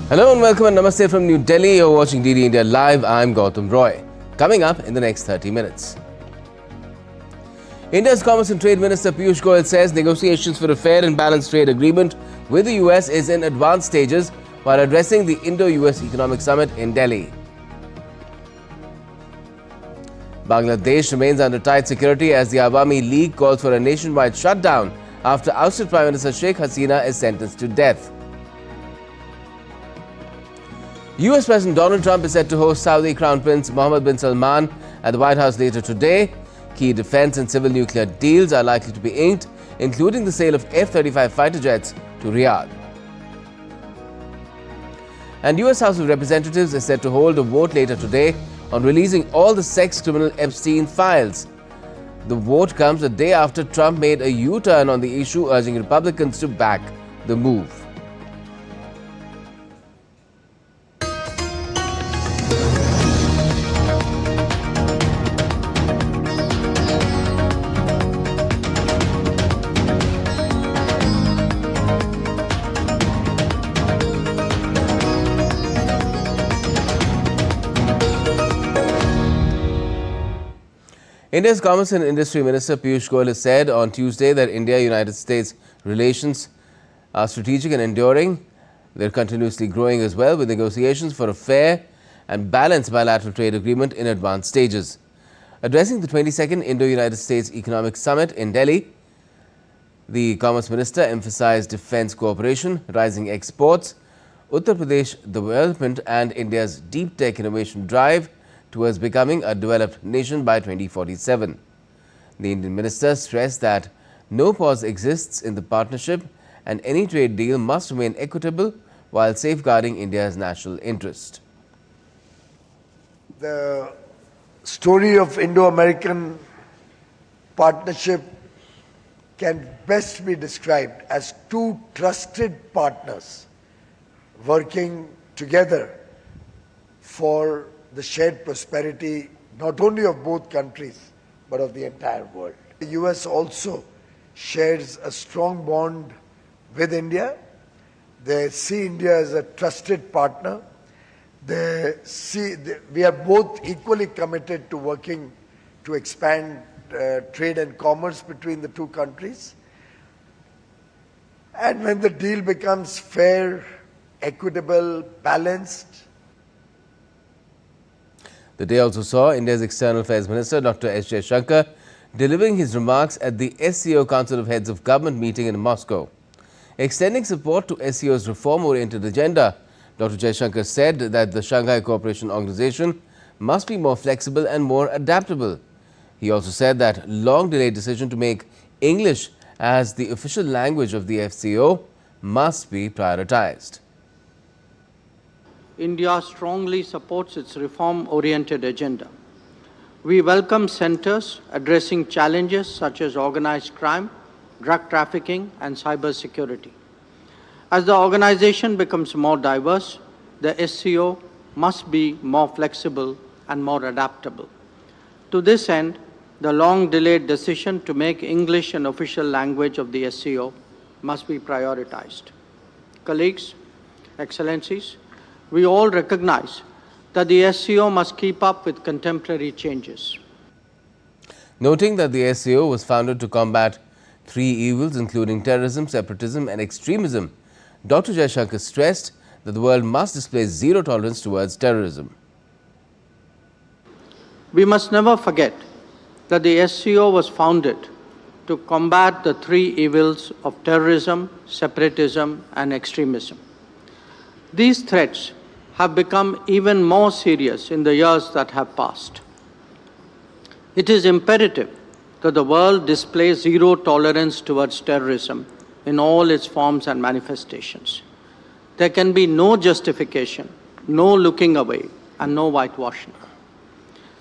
Hello and welcome and namaste from New Delhi. You're watching DD India Live. I'm Gautam Roy. Coming up in the next 30 minutes. India's Commerce and Trade Minister Piyush Goyal says negotiations for a fair and balanced trade agreement with the US is in advanced stages while addressing the Indo-US Economic Summit in Delhi. Bangladesh remains under tight security as the Awami League calls for a nationwide shutdown after ousted Prime Minister Sheikh Hasina is sentenced to death. US President Donald Trump is set to host Saudi Crown Prince Mohammed bin Salman at the White House later today. Key defense and civil nuclear deals are likely to be inked, including the sale of F-35 fighter jets to Riyadh. And US House of Representatives is set to hold a vote later today on releasing all the sex criminal Epstein files. The vote comes a day after Trump made a U-turn on the issue, urging Republicans to back the move. India's Commerce and Industry Minister Piyush Goyal has said on Tuesday that India-United States relations are strategic and enduring. They're continuously growing as well, with negotiations for a fair and balanced bilateral trade agreement in advanced stages. Addressing the 22nd Indo-United States Economic Summit in Delhi, the Commerce Minister emphasized defense cooperation, rising exports, Uttar Pradesh development and India's deep tech innovation drive towards becoming a developed nation by 2047. The Indian minister stressed that no pause exists in the partnership and any trade deal must remain equitable while safeguarding India's national interest. The story of Indo-American partnership can best be described as two trusted partners working together for the shared prosperity not only of both countries but of the entire world. The US also shares a strong bond with India. They see India as a trusted partner. We are both equally committed to working to expand trade and commerce between the two countries. And when the deal becomes fair, equitable, balanced. The day also saw India's External Affairs Minister Dr. S. Jaishankar delivering his remarks at the SCO Council of Heads of Government meeting in Moscow. Extending support to SCO's reform-oriented agenda, Dr. Jaishankar said that the Shanghai Cooperation Organization must be more flexible and more adaptable. He also said that long-delayed decision to make English as the official language of the FCO must be prioritized. India strongly supports its reform-oriented agenda. We welcome centers addressing challenges such as organized crime, drug trafficking, and cyber security. As the organization becomes more diverse, the SCO must be more flexible and more adaptable. To this end, the long-delayed decision to make English an official language of the SCO must be prioritized. Colleagues, Excellencies, we all recognize that the SCO must keep up with contemporary changes. Noting that the SCO was founded to combat three evils including terrorism, separatism and extremism, Dr. Jaishankar stressed that the world must display zero tolerance towards terrorism. We must never forget that the SCO was founded to combat the three evils of terrorism, separatism and extremism. These threats have become even more serious in the years that have passed. It is imperative that the world display zero tolerance towards terrorism in all its forms and manifestations. There can be no justification, no looking away, and no whitewashing.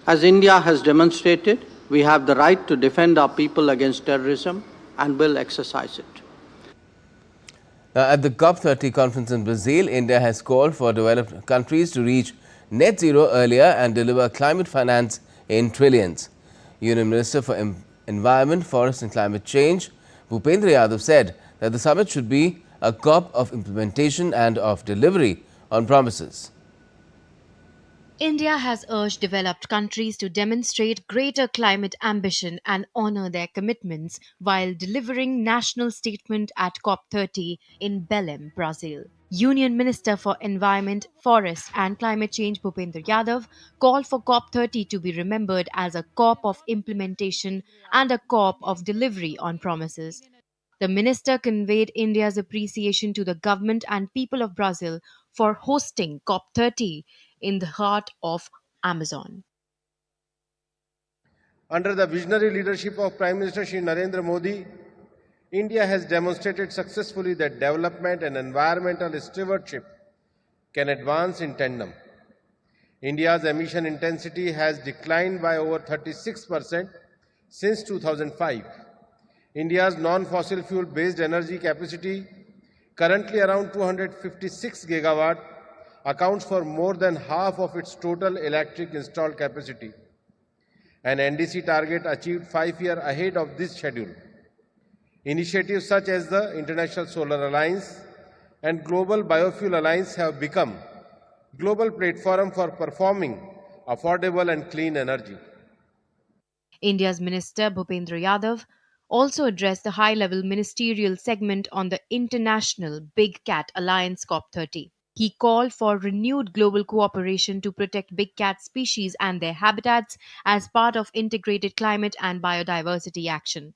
As India has demonstrated, we have the right to defend our people against terrorism and will exercise it. Now, at the COP30 conference in Brazil, India has called for developed countries to reach net zero earlier and deliver climate finance in trillions. Union Minister for Environment, Forest and Climate Change, Bhupendra Yadav, said that the summit should be a COP of implementation and of delivery on promises. India has urged developed countries to demonstrate greater climate ambition and honor their commitments while delivering national statement at COP30 in Belém, Brazil. Union Minister for Environment, Forest and Climate Change Bhupendra Yadav called for COP30 to be remembered as a COP of implementation and a COP of delivery on promises. The minister conveyed India's appreciation to the government and people of Brazil for hosting COP30 in the heart of Amazon. Under the visionary leadership of Prime Minister Shri Narendra Modi, India has demonstrated successfully that development and environmental stewardship can advance in tandem. India's emission intensity has declined by over 36% since 2005. India's non-fossil fuel-based energy capacity, currently around 256 gigawatt, accounts for more than half of its total electric installed capacity. An NDC target achieved 5 years ahead of this schedule. Initiatives such as the International Solar Alliance and Global Biofuel Alliance have become global platform for performing affordable and clean energy. India's Minister Bhupendra Yadav also addressed the high level ministerial segment on the International Big Cat Alliance COP30. He called for renewed global cooperation to protect big cat species and their habitats as part of integrated climate and biodiversity action.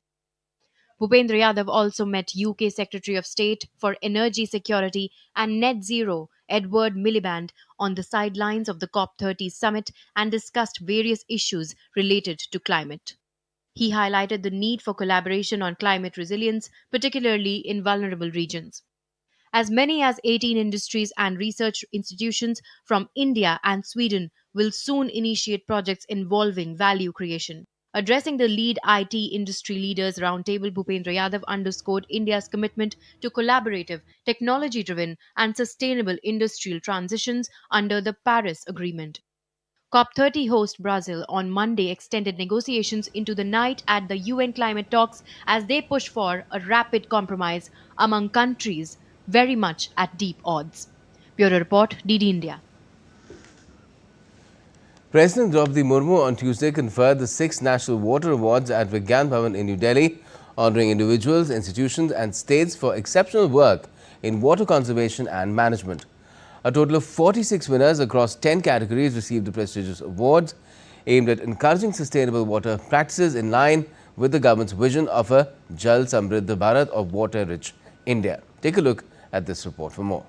Bhupendra Yadav also met UK Secretary of State for Energy Security and Net Zero Edward Miliband on the sidelines of the COP30 summit and discussed various issues related to climate. He highlighted the need for collaboration on climate resilience, particularly in vulnerable regions. As many as 18 industries and research institutions from India and Sweden will soon initiate projects involving value creation. Addressing the lead IT industry leaders roundtable, Bhupendra Yadav underscored India's commitment to collaborative, technology driven, and sustainable industrial transitions under the Paris Agreement. COP30 host Brazil on Monday extended negotiations into the night at the UN climate talks as they push for a rapid compromise among countries very much at deep odds. Bureau Report, DD India. President Draupadi Murmu on Tuesday conferred the 6th National Water Awards at Vigyan Bhavan in New Delhi, honouring individuals, institutions and states for exceptional work in water conservation and management. A total of 46 winners across 10 categories received the prestigious awards aimed at encouraging sustainable water practices in line with the government's vision of a Jal Samriddha Bharat or water-rich India. Take a look at this report for more.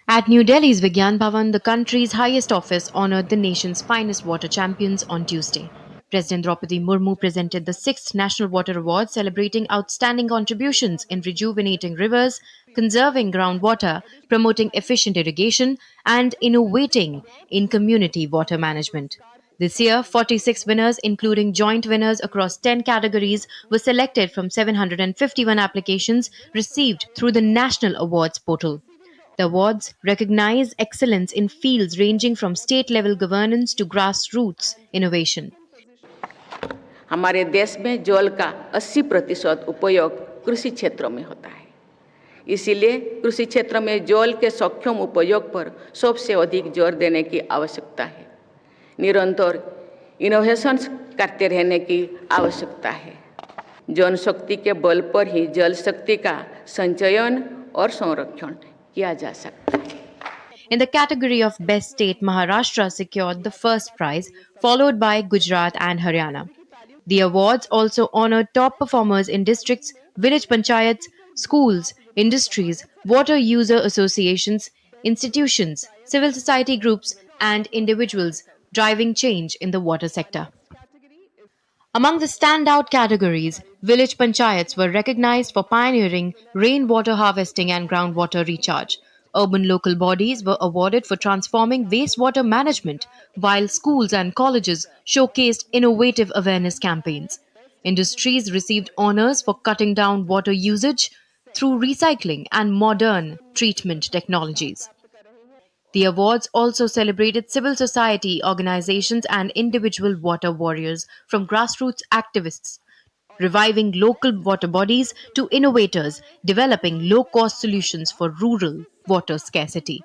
At New Delhi's Vigyan Bhavan, the country's highest office honoured the nation's finest water champions on Tuesday. President Draupadi Murmu presented the 6th National Water Award celebrating outstanding contributions in rejuvenating rivers, conserving groundwater, promoting efficient irrigation, and innovating in community water management. This year, 46 winners, including joint winners across 10 categories, were selected from 751 applications received through the National Awards portal. The awards recognize excellence in fields ranging from state-level governance to grassroots innovation. हमारे देश में जल का 80% उपयोग कृषि क्षेत्र में होता है। इसीलिए कृषि क्षेत्र में जल के सक्षम उपयोग पर सबसे अधिक जोर देने की आवश्यकता है। निरंतर इनोवेशंस करते रहने की आवश्यकता है। जनशक्ति के बल पर ही जल शक्ति का संचयन और संरक्षण किया जा सकता है। In the category of Best State, Maharashtra secured the first prize, followed by Gujarat and Haryana. The awards also honored top performers in districts, village panchayats, schools, industries, water user associations, institutions, civil society groups, and individuals driving change in the water sector. Among the standout categories, village panchayats were recognized for pioneering rainwater harvesting and groundwater recharge. Urban local bodies were awarded for transforming wastewater management, while schools and colleges showcased innovative awareness campaigns. Industries received honors for cutting down water usage through recycling and modern treatment technologies. The awards also celebrated civil society organizations and individual water warriors, from grassroots activists reviving local water bodies to innovators developing low-cost solutions for rural water scarcity.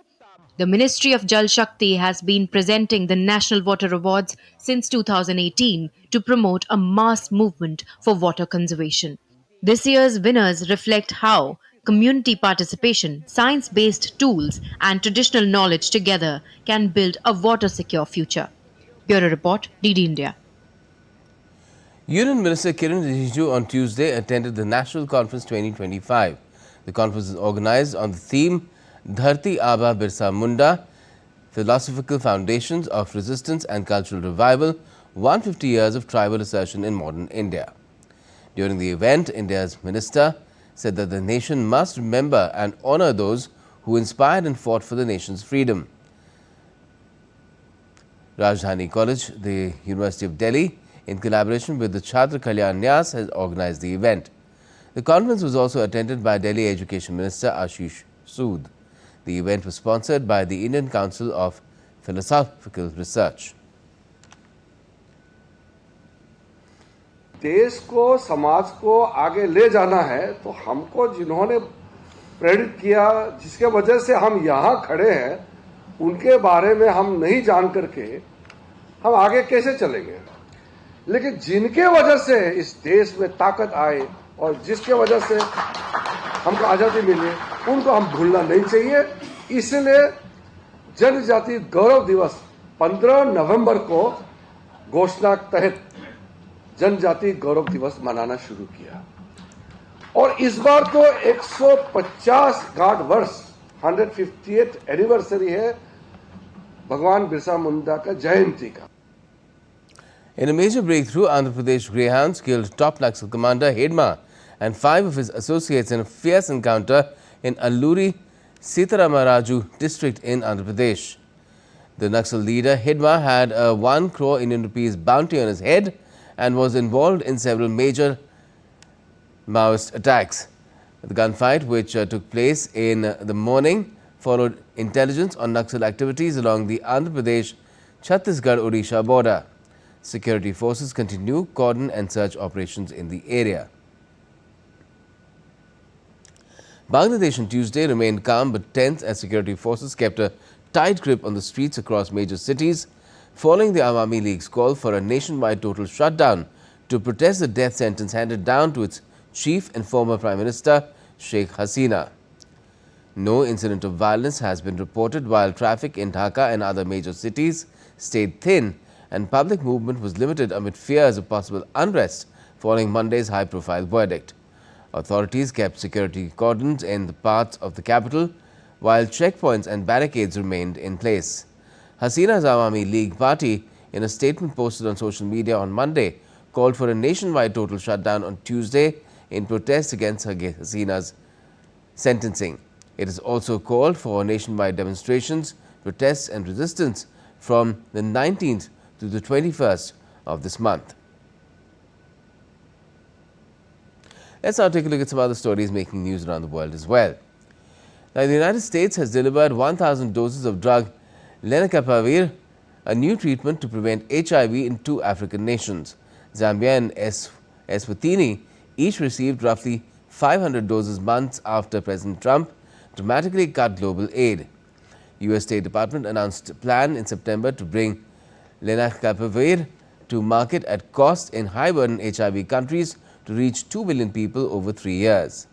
The Ministry of Jal Shakti has been presenting the National Water Awards since 2018 to promote a mass movement for water conservation. This year's winners reflect how community participation, science based tools, and traditional knowledge together can build a water secure future. Bureau Report, DD India. Union Minister Kiran Rijiju on Tuesday attended the National Conference 2025. The conference is organized on the theme Dharti Aba Birsa Munda, Philosophical Foundations of Resistance and Cultural Revival, 150 Years of Tribal Assertion in Modern India. During the event, India's minister said that the nation must remember and honor those who inspired and fought for the nation's freedom. Rajdhani College, the University of Delhi, in collaboration with the Chhatra Kalyan Nyas, has organized the event. The conference was also attended by Delhi Education Minister Ashish Sood. The event was sponsored by the Indian Council of Philosophical Research. देश को समाज को आगे ले जाना है तो हमको जिन्होंने प्रेरित किया जिसके वजह से हम यहाँ खड़े हैं उनके बारे में हम नहीं जान करके हम आगे कैसे चलेंगे लेकिन जिनके वजह से इस देश में ताकत आए और जिसके वजह से हमको आजादी मिली उनको हम भूलना नहीं चाहिए इसलिए जनजाति गौरव दिवस 15 नवंबर को घोषणा तहत जनजाति गौरव दिवस मनाना शुरू किया और इस बार तो 150 गांठ वर्ष 150th एनिवर्सरी है भगवान बिरसा मुंडा का जयंती का. In a major breakthrough, Andhra Pradesh Greyhounds killed top Naxal commander Hedma and 5 of his associates in a fierce encounter in Alluri Sitaramaraju district in Andhra Pradesh. The Naxal leader Hedma had a 1 crore Indian rupees bounty on his head and was involved in several major Maoist attacks. The gunfight, which took place in the morning, followed intelligence on Naxal activities along the Andhra Pradesh-Chhattisgarh-Odisha border. Security forces continue cordon and search operations in the area. Bangladesh on Tuesday remained calm but tense as security forces kept a tight grip on the streets across major cities, following the Awami League's call for a nationwide total shutdown to protest the death sentence handed down to its chief and former Prime Minister Sheikh Hasina. No incident of violence has been reported while traffic in Dhaka and other major cities stayed thin and public movement was limited amid fears of possible unrest following Monday's high-profile verdict. Authorities kept security cordons in the parts of the capital, while checkpoints and barricades remained in place. Hasina's Awami League party, in a statement posted on social media on Monday, called for a nationwide total shutdown on Tuesday in protest against Hasina's sentencing. It has also called for nationwide demonstrations, protests and resistance from the 19th to the 21st of this month. Let's now take a look at some other stories making news around the world as well. Now, the United States has delivered 1,000 doses of drug lenacapavir, a new treatment to prevent HIV in 2 African nations. Zambia and Eswatini each received roughly 500 doses months after President Trump dramatically cut global aid. U.S. State Department announced a plan in September to bring lenacapavir to market at cost in high-burden HIV countries to reach 2 billion people over 3 years.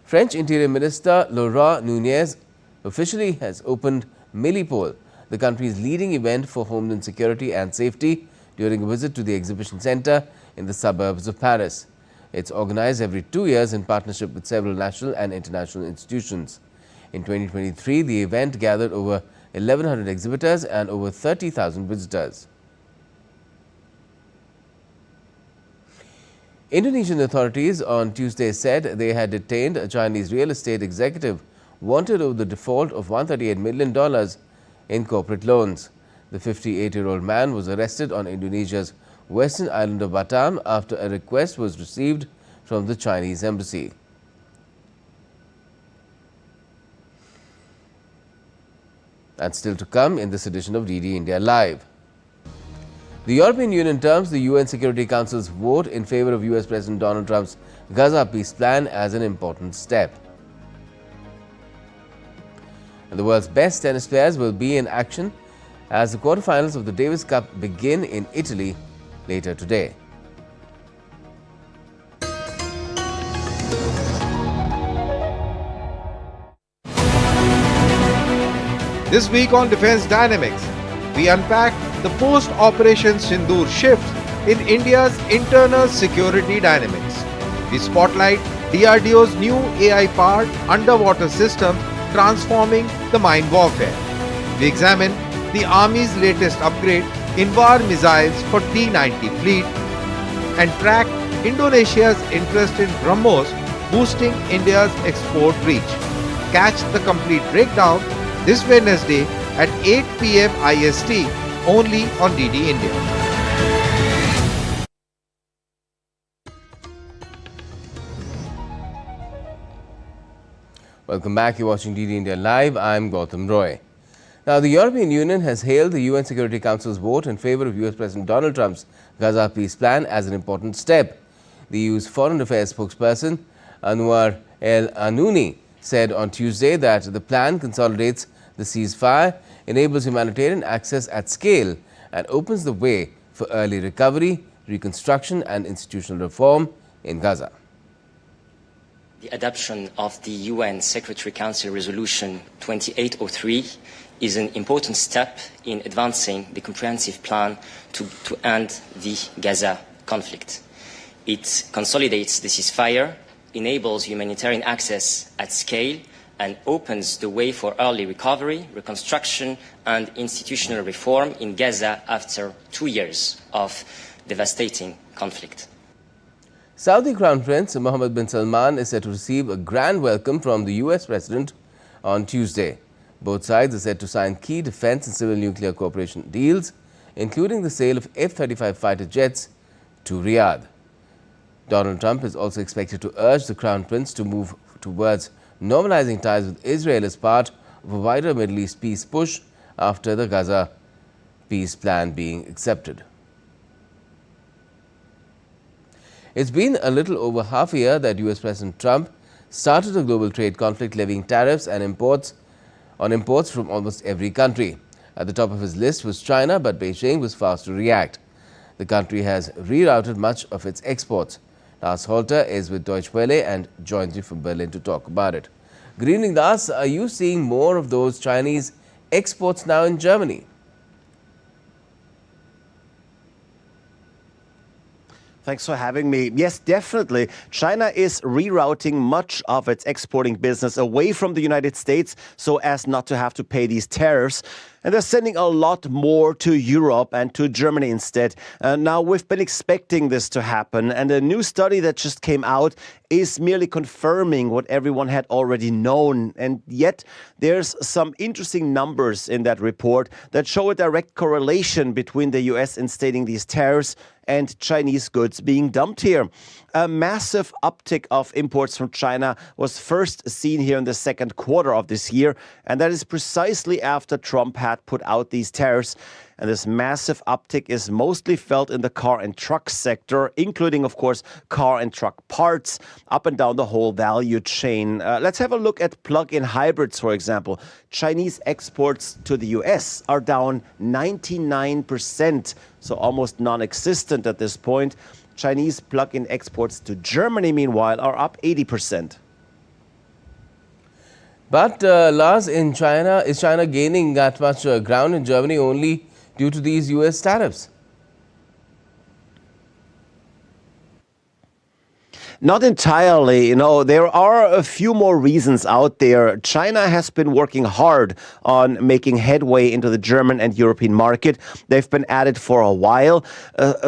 French Interior Minister Laurent Nunez officially has opened Millipol, the country's leading event for homeland security and safety, during a visit to the exhibition center in the suburbs of Paris. It's organized every 2 years in partnership with several national and international institutions. In 2023, the event gathered over 1,100 exhibitors and over 30,000 visitors. Indonesian authorities on Tuesday said they had detained a Chinese real estate executive wanted over the default of $138 million in corporate loans. The 58-year-old man was arrested on Indonesia's western island of Batam after a request was received from the Chinese embassy. And still to come in this edition of DD India Live. The European Union terms the UN Security Council's vote in favor of US President Donald Trump's Gaza peace plan as an important step. And the world's best tennis players will be in action as the quarterfinals of the Davis Cup begin in Italy later today. This week on Defense Dynamics, we unpack the post-Operation Sindoor shift in India's internal security dynamics. We spotlight DRDO's new AI-powered underwater system transforming the mine warfare. We examine the Army's latest upgrade in war missiles for T-90 fleet and track Indonesia's interest in BrahMos boosting India's export reach. Catch the complete breakdown this Wednesday at 8 p.m. IST only on DD India. Welcome back. You're watching DD India Live. I'm Gautam Roy. Now, the European Union has hailed the UN Security Council's vote in favor of US President Donald Trump's Gaza peace plan as an important step. The EU's Foreign Affairs spokesperson, Anwar El Anouni, said on Tuesday that the plan consolidates the ceasefire, enables humanitarian access at scale, and opens the way for early recovery, reconstruction, and institutional reform in Gaza. The adoption of the UN Security Council Resolution 2803 is an important step in advancing the comprehensive plan to end the Gaza conflict. It consolidates the ceasefire, enables humanitarian access at scale, and opens the way for early recovery, reconstruction, and institutional reform in Gaza after 2 years of devastating conflict. Saudi Crown Prince Mohammed bin Salman is set to receive a grand welcome from the US President on Tuesday. Both sides are set to sign key defense and civil nuclear cooperation deals, including the sale of F-35 fighter jets to Riyadh. Donald Trump is also expected to urge the Crown Prince to move towards normalizing ties with Israel as part of a wider Middle East peace push after the Gaza peace plan being accepted. It's been a little over half a year that US President Trump started a global trade conflict levying tariffs and imports from almost every country. At the top of his list was China, but Beijing was fast to react. The country has rerouted much of its exports. Das Holter is with Deutsche Welle and joins me from Berlin to talk about it. Good evening, Das. Are you seeing more of those Chinese exports now in Germany? Thanks for having me. Yes, definitely. China is rerouting much of its exporting business away from the United States so as not to have to pay these tariffs. And they're sending a lot more to Europe and to Germany instead. Now, we've been expecting this to happen. And a new study that just came out is merely confirming what everyone had already known. And yet, there's some interesting numbers in that report that show a direct correlation between the US instating these tariffs and Chinese goods being dumped here. A massive uptick of imports from China was first seen here in the second quarter of this year, and that is precisely after Trump had put out these tariffs. And this massive uptick is mostly felt in the car and truck sector, including, of course, car and truck parts, up and down the whole value chain. Let's have a look at plug-in hybrids, for example. Chinese exports to the US are down 99%, so almost non-existent at this point. Chinese plug-in exports to Germany, meanwhile, are up 80%. But Lars, in China, is China gaining that much ground in Germany only due to these US tariffs? Not entirely. You know, there are a few more reasons out there. China has been working hard on making headway into the German and European market. They've been at it for a while,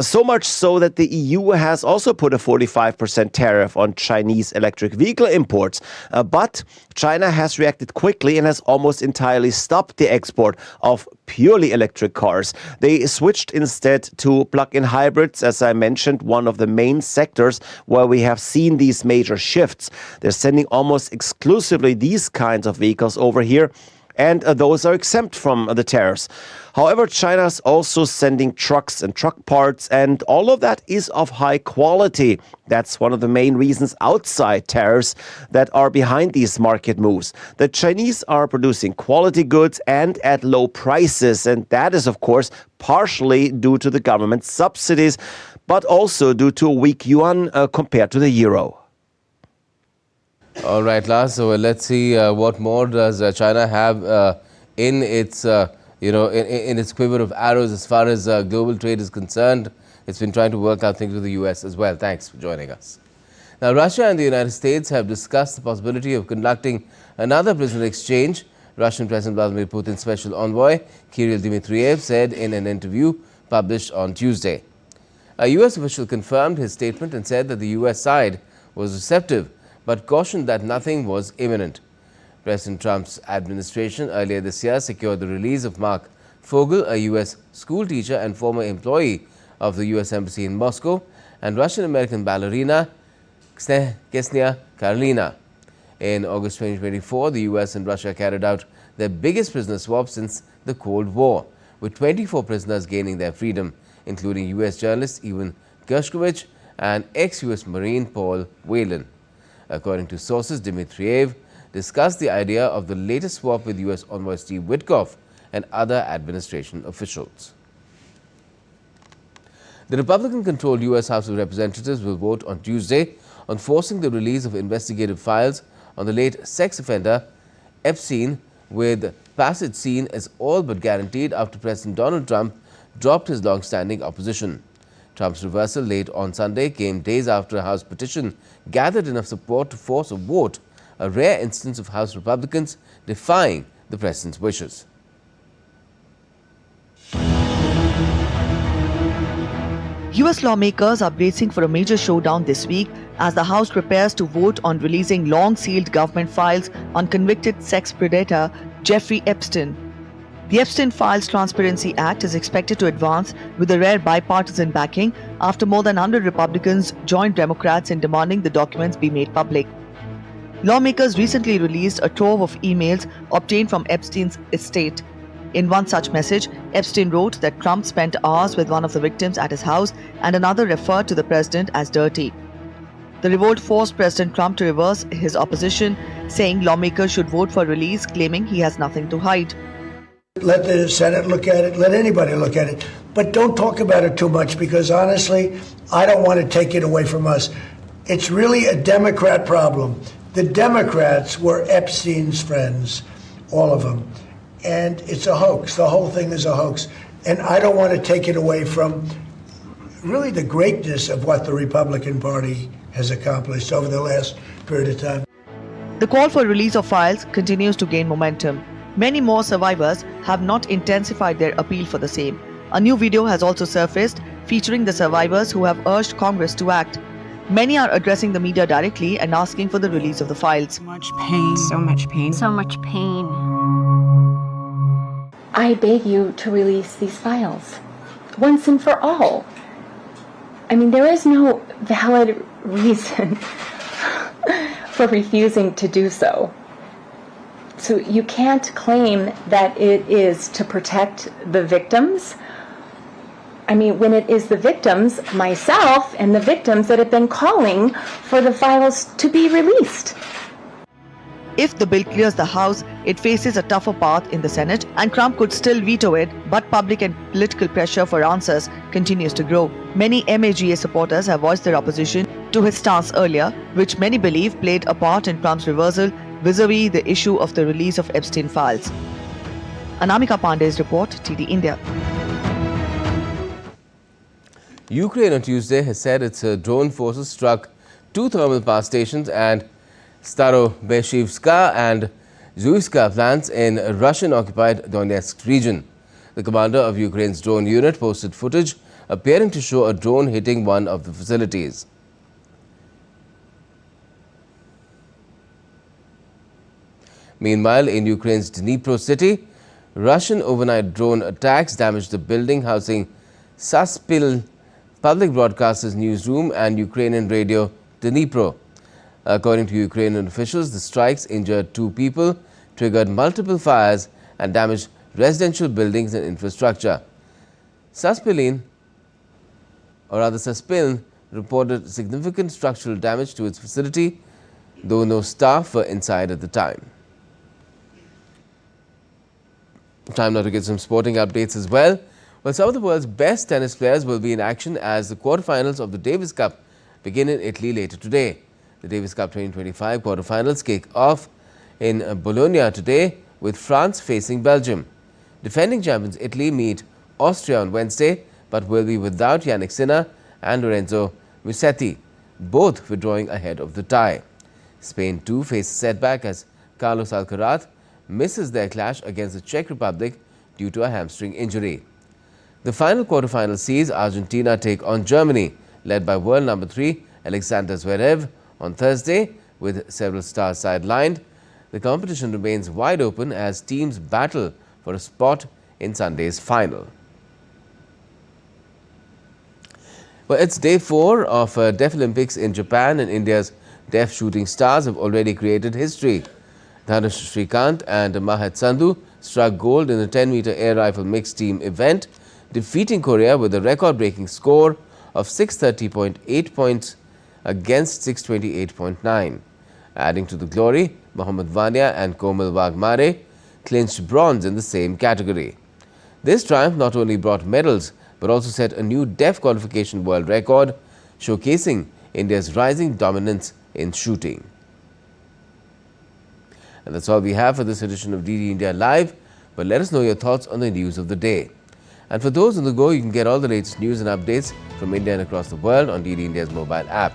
so much so that the EU has also put a 45% tariff on Chinese electric vehicle imports. But China has reacted quickly and has almost entirely stopped the export of purely electric cars. They switched instead to plug-in hybrids, as I mentioned, one of the main sectors where we have seen these major shifts. They're sending almost exclusively these kinds of vehicles over here. and those are exempt from the tariffs. However, China is also sending trucks and truck parts, and all of that is of high quality. That's one of the main reasons outside tariffs that are behind these market moves. The Chinese are producing quality goods and at low prices, and that is, of course, partially due to the government subsidies, but also due to a weak yuan compared to the euro. All right, Lars. So let's see what more does China have in its, in its quiver of arrows as far as global trade is concerned. It's been trying to work out things with the US as well. Thanks for joining us. Now, Russia and the United States have discussed the possibility of conducting another prisoner exchange. Russian President Vladimir Putin's special envoy, Kirill Dmitriev, said in an interview published on Tuesday. A US official confirmed his statement and said that the US side was receptive, but cautioned that nothing was imminent. President Trump's administration earlier this year secured the release of Mark Fogel, a US school teacher and former employee of the US Embassy in Moscow, and Russian-American ballerina Ksenia Karelina. In August 2024, the US and Russia carried out their biggest prisoner swap since the Cold War, with 24 prisoners gaining their freedom, including US journalist Evan Gershkovich and ex-US Marine Paul Whelan. According to sources, Dmitriev discussed the idea of the latest swap with US envoy Steve Witkoff and other administration officials. The Republican-controlled US House of Representatives will vote on Tuesday on forcing the release of investigative files on the late sex offender Epstein, with passage seen as all but guaranteed after President Donald Trump dropped his long-standing opposition. Trump's reversal late on Sunday came days after a House petition gathered enough support to force a vote, a rare instance of House Republicans defying the president's wishes. US lawmakers are bracing for a major showdown this week as the House prepares to vote on releasing long-sealed government files on convicted sex predator Jeffrey Epstein. The Epstein Files Transparency Act is expected to advance with a rare bipartisan backing after more than 100 Republicans joined Democrats in demanding the documents be made public. Lawmakers recently released a trove of emails obtained from Epstein's estate. In one such message, Epstein wrote that Trump spent hours with one of the victims at his house and another referred to the president as dirty. The revolt forced President Trump to reverse his opposition, saying lawmakers should vote for release, claiming he has nothing to hide. Let the Senate look at it, let anybody look at it, but don't talk about it too much because honestly, I don't want to take it away from us. It's really a Democrat problem. The Democrats were Epstein's friends, all of them, and it's a hoax. The whole thing is a hoax, and I don't want to take it away from really the greatness of what the Republican Party has accomplished over the last period of time. The call for release of files continues to gain momentum. Many more survivors have not intensified their appeal for the same. A new video has also surfaced featuring the survivors who have urged Congress to act. Many are addressing the media directly and asking for the release of the files. So much pain, so much pain, so much pain. I beg you to release these files once and for all. I mean, there is no valid reason for refusing to do so. So you can't claim that it is to protect the victims. I mean, when it is the victims, myself, and the victims that have been calling for the files to be released. If the bill clears the House, it faces a tougher path in the Senate, and Trump could still veto it, but public and political pressure for answers continues to grow. Many MAGA supporters have voiced their opposition to his stance earlier, which many believe played a part in Trump's reversal vis-a-vis the issue of the release of Epstein files. Anamika Pandey's report, TD India. Ukraine on Tuesday has said its drone forces struck 2 thermal power stations and Starobeshivska and Zuiska plants in Russian-occupied Donetsk region. The commander of Ukraine's drone unit posted footage appearing to show a drone hitting one of the facilities. Meanwhile, in Ukraine's Dnipro city, Russian overnight drone attacks damaged the building housing Saspil public broadcaster's newsroom and Ukrainian radio Dnipro. According to Ukrainian officials, the strikes injured 2 people, triggered multiple fires and damaged residential buildings and infrastructure. Suspiln reported significant structural damage to its facility, though no staff were inside at the time. Time now to get some sporting updates as well. Well, some of the world's best tennis players will be in action as the quarterfinals of the Davis Cup begin in Italy later today. The Davis Cup 2025 quarterfinals kick off in Bologna today with France facing Belgium. Defending champions Italy meet Austria on Wednesday but will be without Yannick Sinner and Lorenzo Musetti, both withdrawing ahead of the tie. Spain too face a setback as Carlos Alcaraz misses their clash against the Czech Republic due to a hamstring injury. The final quarterfinal sees Argentina take on Germany, led by world number 3 Alexander Zverev on Thursday, with several stars sidelined. The competition remains wide open as teams battle for a spot in Sunday's final. Well, it's day 4 of Deaf Olympics in Japan, and India's deaf shooting stars have already created history. Dhanush Shrikant and Mahat Sandhu struck gold in the 10-meter air rifle mixed team event, defeating Korea with a record-breaking score of 630.8 points against 628.9. Adding to the glory, Mohammad Vania and Komal Wagmare clinched bronze in the same category. This triumph not only brought medals but also set a new deaf qualification world record, showcasing India's rising dominance in shooting. And that's all we have for this edition of DD India Live, but let us know your thoughts on the news of the day. And for those on the go, you can get all the latest news and updates from India and across the world on DD India's mobile app.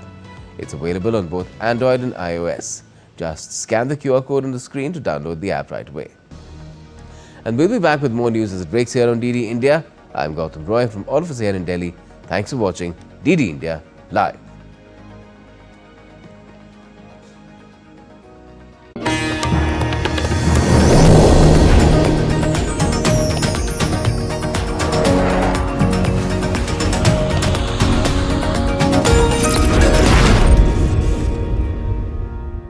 It's available on both Android and iOS. Just scan the QR code on the screen to download the app right away. And we'll be back with more news as it breaks here on DD India. I'm Gautam Roy from all of us here in Delhi. Thanks for watching DD India Live.